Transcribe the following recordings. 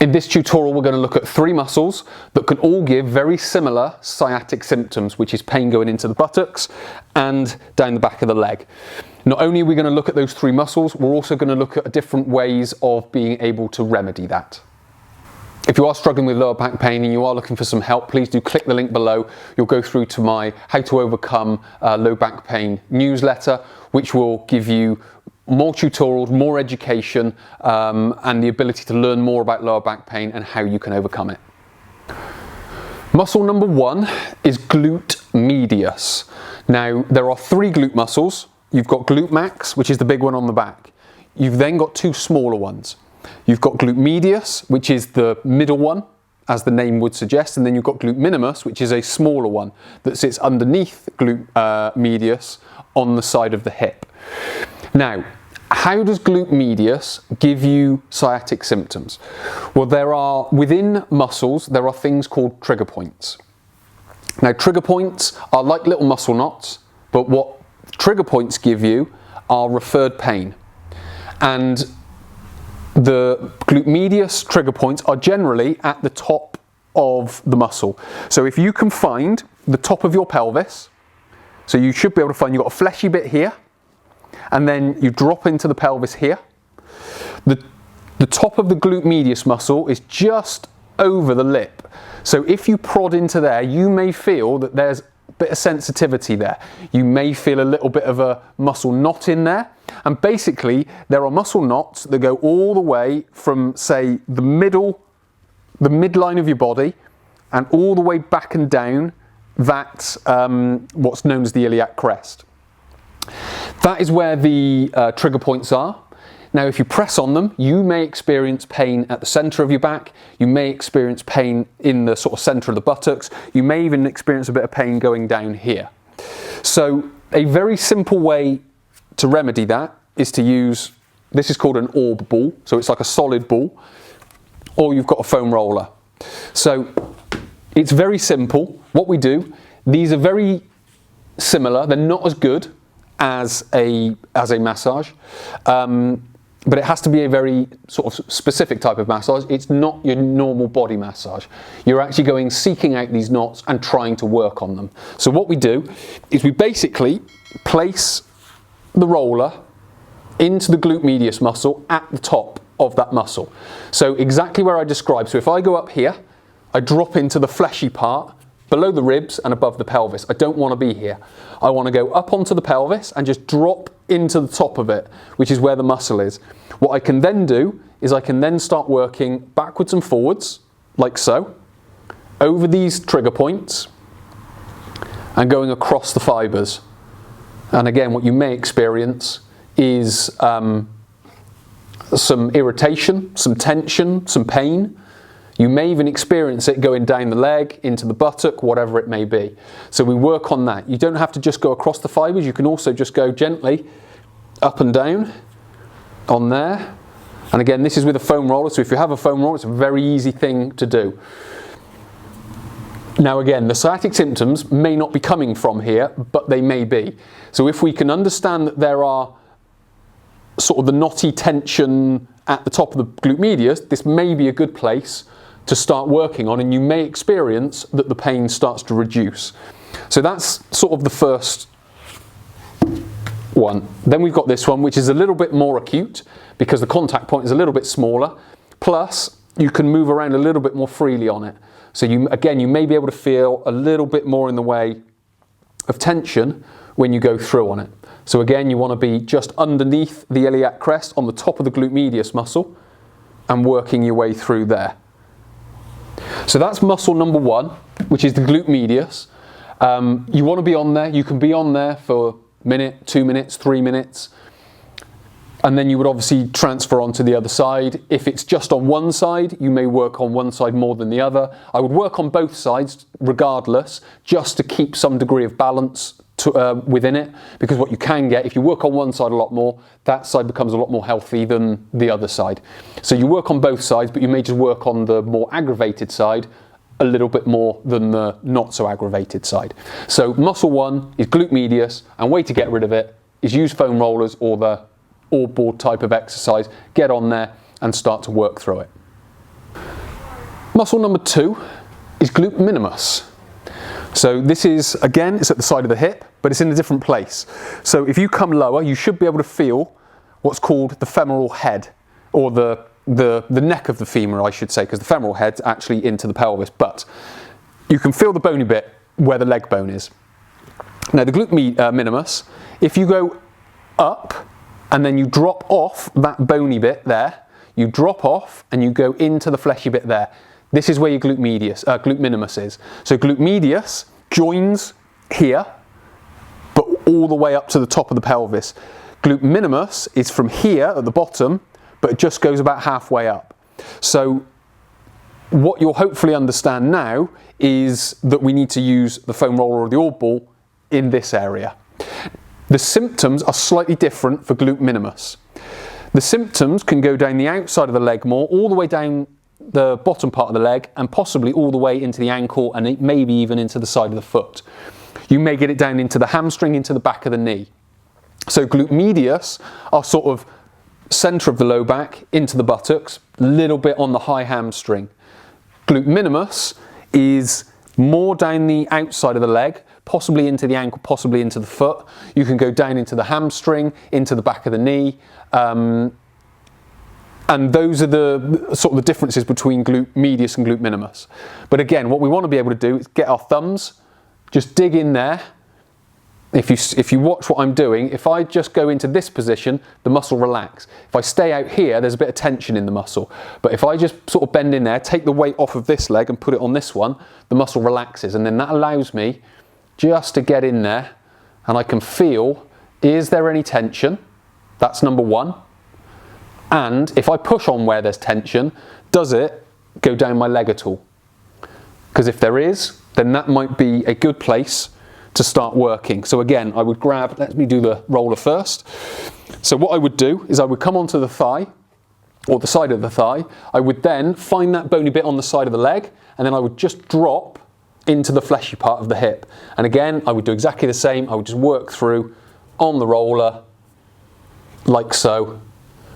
In this tutorial, we're going to look at 3 muscles that can all give very similar sciatic symptoms, which is pain going into the buttocks and down the back of the leg. Not only are we going to look at those 3 muscles, we're also going to look at different ways of being able to remedy that. If you are struggling with lower back pain and you are looking for some help, please do click the link below. You'll go through to my How to Overcome Low Back Pain newsletter, which will give you more tutorials, more education, and the ability to learn more about lower back pain and how you can overcome it. Muscle number 1 is glute medius. Now, there are 3 glute muscles. You've got glute max, which is the big one on the back. You've then got 2 smaller ones. You've got glute medius, which is the middle one, as the name would suggest, and then you've got glute minimus, which is a smaller one that sits underneath glute medius on the side of the hip. Now, how does glute medius give you sciatic symptoms? Well, within muscles, there are things called trigger points. Now, trigger points are like little muscle knots, but what trigger points give you are referred pain. And the glute medius trigger points are generally at the top of the muscle. So if you can find the top of your pelvis, so you should be able to find, you've got a fleshy bit here, and then you drop into the pelvis here. The top of the glute medius muscle is just over the lip. So if you prod into there, you may feel that there's a bit of sensitivity there. You may feel a little bit of a muscle knot in there. And basically, there are muscle knots that go all the way from, say, the midline of your body and all the way back and down that what's known as the iliac crest. That is where the trigger points are. Now, if you press on them, you may experience pain at the center of your back. You may experience pain in the sort of center of the buttocks. You may even experience a bit of pain going down here. So a very simple way to remedy that is to use, this is called an orb ball, so it's like a solid ball, or you've got a foam roller. So it's very simple. What we do, these are very similar, they're not as good as a massage, but it has to be a very sort of specific type of massage. It's not your normal body massage. You're actually seeking out these knots and trying to work on them. So what we do is we basically place the roller into the glute medius muscle at the top of that muscle. So exactly where I described. So if I go up here, I drop into the fleshy part below the ribs and above the pelvis. I don't want to be here. I want to go up onto the pelvis and just drop into the top of it, which is where the muscle is. What I can then do is I can then start working backwards and forwards, like so, over these trigger points and going across the fibers. And again, what you may experience is some irritation, some tension, some pain. You may even experience it going down the leg, into the buttock, whatever it may be. So we work on that. You don't have to just go across the fibers. You can also just go gently up and down on there. And again, this is with a foam roller. So if you have a foam roller, it's a very easy thing to do. Now again, the sciatic symptoms may not be coming from here, but they may be. So if we can understand that there are sort of the knotty tension at the top of the glute medius, this may be a good place to start working on, and you may experience that the pain starts to reduce. So that's sort of the first one. Then we've got this one, which is a little bit more acute because the contact point is a little bit smaller, plus you can move around a little bit more freely on it. So you may be able to feel a little bit more in the way of tension when you go through on it. So again, you want to be just underneath the iliac crest on the top of the glute medius muscle and working your way through there. So that's muscle number 1, which is the glute medius. You want to be on there. You can be on there for a minute, 2 minutes, 3 minutes. And then you would obviously transfer onto the other side. If it's just on one side, you may work on one side more than the other. I would work on both sides regardless, just to keep some degree of balance within it, because what you can get, if you work on one side a lot more, that side becomes a lot more healthy than the other side. So you work on both sides, but you may just work on the more aggravated side a little bit more than the not so aggravated side. So muscle 1 is glute medius, and way to get rid of it is use foam rollers or the orb board type of exercise. Get on there and start to work through it. Muscle number 2 is glute minimus. So this is, again, it's at the side of the hip, but it's in a different place. So if you come lower, you should be able to feel what's called the femoral head, or the neck of the femur, I should say, because the femoral head's actually into the pelvis, but you can feel the bony bit where the leg bone is. Now the glute minimus, if you go up and then you drop off that bony bit there, you drop off and you go into the fleshy bit there. This is where your glute minimus is. So glute medius joins here, but all the way up to the top of the pelvis. Glute minimus is from here at the bottom, but it just goes about halfway up. So what you'll hopefully understand now is that we need to use the foam roller or the old ball in this area. The symptoms are slightly different for glute minimus. The symptoms can go down the outside of the leg more, all the way down the bottom part of the leg, and possibly all the way into the ankle, and maybe even into the side of the foot. You may get it down into the hamstring, into the back of the knee. So glute medius are sort of centre of the low back, into the buttocks, a little bit on the high hamstring. Glute minimus is more down the outside of the leg, possibly into the ankle, possibly into the foot. You can go down into the hamstring, into the back of the knee. And those are the sort of the differences between glute medius and glute minimus. But again, what we want to be able to do is get our thumbs, just dig in there. If you watch what I'm doing, if I just go into this position, the muscle relax. If I stay out here, there's a bit of tension in the muscle. But if I just sort of bend in there, take the weight off of this leg and put it on this one, the muscle relaxes. And then that allows me just to get in there, and I can feel, is there any tension? That's number one. And if I push on where there's tension, does it go down my leg at all? Because if there is, then that might be a good place to start working. So again, I would grab, let me do the roller first. So what I would do is I would come onto the thigh, or the side of the thigh. I would then find that bony bit on the side of the leg, and then I would just drop into the fleshy part of the hip. And again, I would do exactly the same. I would just work through on the roller, like so,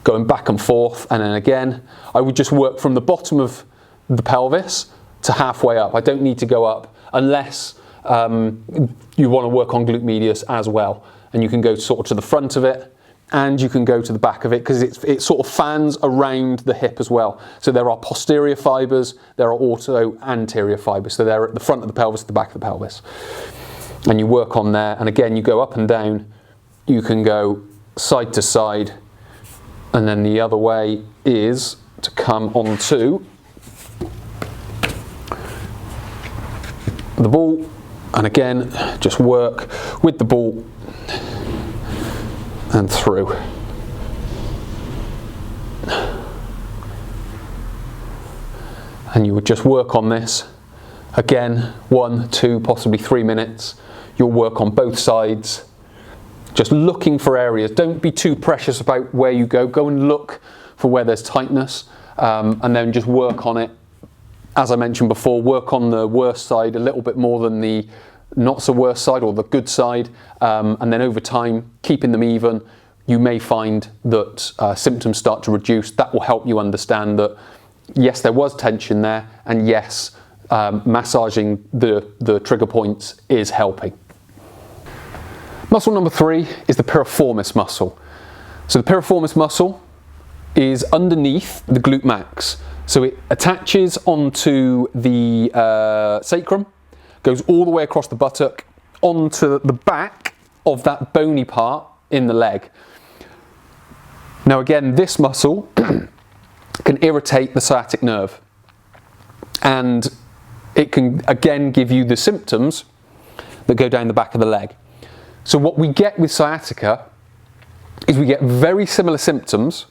going back and forth, and then again, I would just work from the bottom of the pelvis to halfway up. I don't need to go up unless you want to work on glute medius as well. And you can go sort of to the front of it, and you can go to the back of it, because it sort of fans around the hip as well. So there are posterior fibres, there are also anterior fibres. So they're at the front of the pelvis, the back of the pelvis. And you work on there, and again, you go up and down. You can go side to side, and then the other way is to come onto the ball, and again, just work with the ball and through. And you would just work on this. Again, 1, 2, possibly 3 minutes. You'll work on both sides, just looking for areas. Don't be too precious about where you go. Go and look for where there's tightness, and then just work on it. As I mentioned before, work on the worst side a little bit more than the not so worst side or the good side, and then over time, keeping them even, you may find that symptoms start to reduce. That will help you understand that yes, there was tension there, and yes, massaging the trigger points is helping. Muscle number 3 is the piriformis muscle. So the piriformis muscle is underneath the glute max. So it attaches onto the sacrum, goes all the way across the buttock, onto the back of that bony part in the leg. Now again, this muscle can irritate the sciatic nerve, and it can again give you the symptoms that go down the back of the leg. So what we get with sciatica is we get very similar symptoms,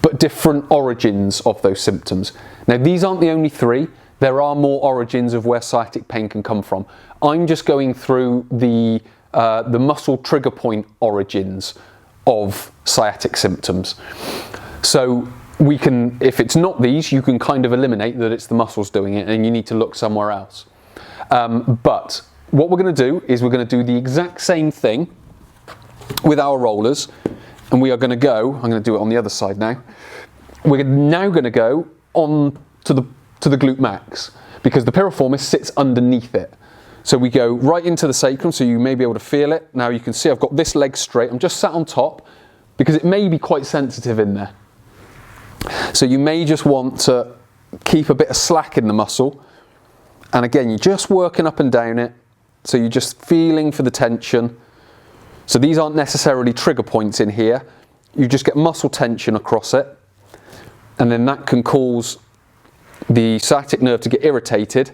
but different origins of those symptoms. Now these aren't the only 3. There are more origins of where sciatic pain can come from. I'm just going through the muscle trigger point origins of sciatic symptoms. So we can, if it's not these, you can kind of eliminate that it's the muscles doing it, and you need to look somewhere else. But what we're going to do is we're going to do the exact same thing with our rollers, and we are going to go, I'm going to do it on the other side now. We're now going to go on to the glute max, because the piriformis sits underneath it. So we go right into the sacrum, so you may be able to feel it. Now you can see I've got this leg straight. I'm just sat on top because it may be quite sensitive in there. So you may just want to keep a bit of slack in the muscle. And again, you're just working up and down it. So you're just feeling for the tension. So these aren't necessarily trigger points in here. You just get muscle tension across it. And then that can cause the sciatic nerve to get irritated.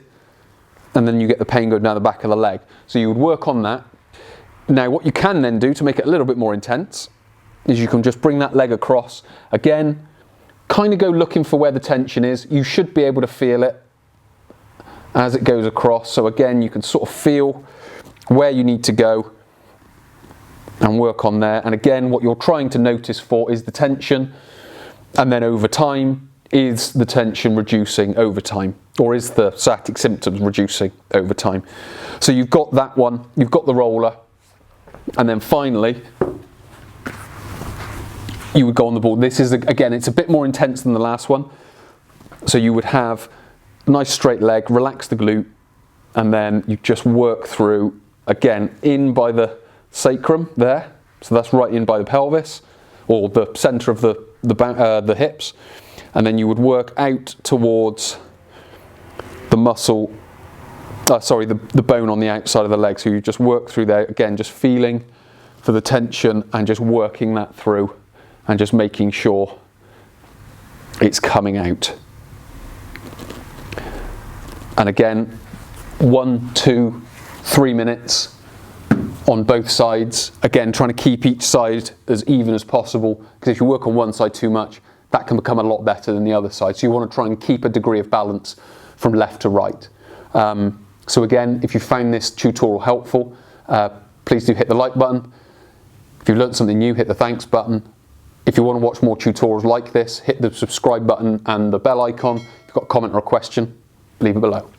And then you get the pain going down the back of the leg. So you would work on that. Now what you can then do to make it a little bit more intense is you can just bring that leg across. Again, kind of go looking for where the tension is. You should be able to feel it as it goes across. So again, you can sort of feel where you need to go and work on there. And again, what you're trying to notice for is the tension. And then over time, is the tension reducing over time? Or is the sciatic symptoms reducing over time? So you've got that one, you've got the roller, and then finally, you would go on the board. This is, again, it's a bit more intense than the last one. So you would have a nice straight leg, relax the glute, and then you just work through, again, in by the sacrum there. So that's right in by the pelvis, or the center of the hips. And then you would work out towards the muscle, the bone on the outside of the leg. So you just work through there, again, just feeling for the tension and just working that through and just making sure it's coming out. And again, 1, 2, 3 minutes on both sides. Again, trying to keep each side as even as possible, because if you work on one side too much, that can become a lot better than the other side. So you want to try and keep a degree of balance from left to right. So again, if you found this tutorial helpful, please do hit the like button. If you've learned something new, hit the thanks button. If you want to watch more tutorials like this, hit the subscribe button and the bell icon. If you've got a comment or a question, leave it below.